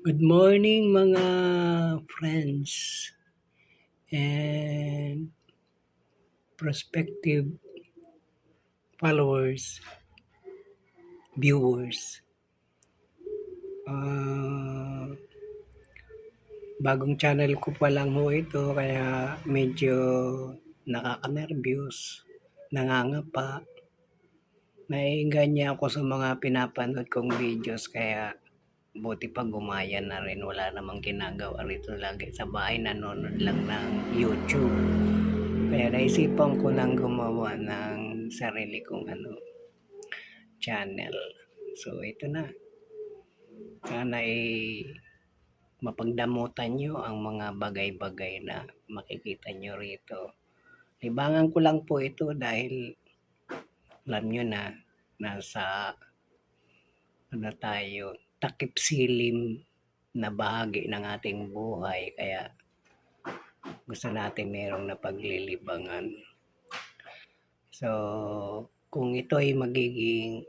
Good morning mga friends and prospective followers, viewers. Ah, Bagong channel ko pa lang ho ito kaya medyo nakaka-nervyos, nangangapa. Naiengganyo ako sa mga pinapanood kong videos kaya buti pa gumaya na rin. Wala namang ginagawa rito, lagi sa bahay nanonood lang ng YouTube. Kaya naisipan ko nang gumawa ng sarili kong channel. So ito na. Sana mapagdamutan nyo ang mga bagay-bagay na makikita nyo rito. Libangan ko lang po ito dahil alam nyo na nasa tayo, takip silim na bahagi ng ating buhay, kaya gusto natin merong napaglilibangan. So, kung ito ay magiging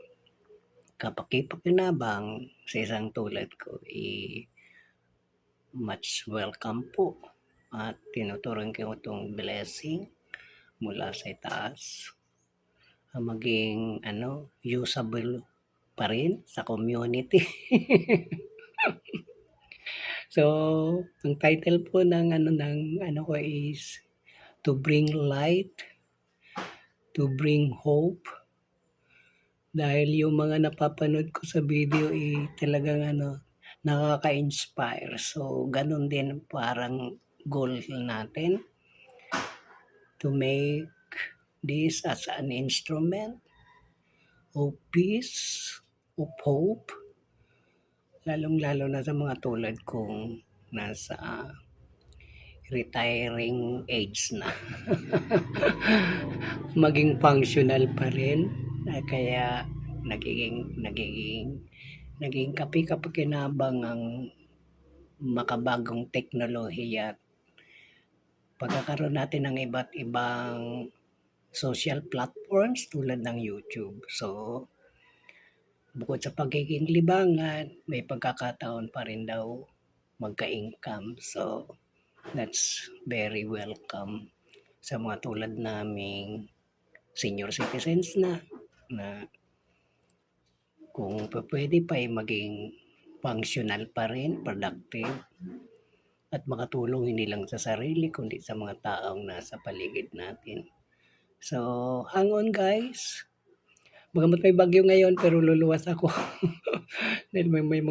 kapaki-pakinabang sa isang tulad ko, much welcome po. At tinuturing ko itong blessing mula sa itaas. Maging usable pa rin sa community. So, ang title po ng ko is To Bring Light, To Bring Hope. Dahil yung mga napapanood ko sa video talagang nakaka-inspire. So, ganun din parang goal natin to make this as an instrument of peace, of hope, lalong-lalo na sa mga tulad kong nasa retiring age na. Maging functional pa rin, kaya naging kapi-kapakinabang ang makabagong teknolohiya at pagkakaroon natin ng iba't ibang social platforms tulad ng YouTube. So, bukod sa pagiging libangan, may pagkakataon pa rin daw magka-income. So, that's very welcome sa mga tulad naming senior citizens na kung pwede pa maging functional pa rin, productive, at makatulong hindi lang sa sarili kundi sa mga taong nasa paligid natin. So, hang on guys. Bagamat may bagyo ngayon pero luluwas ako. Dahil may mga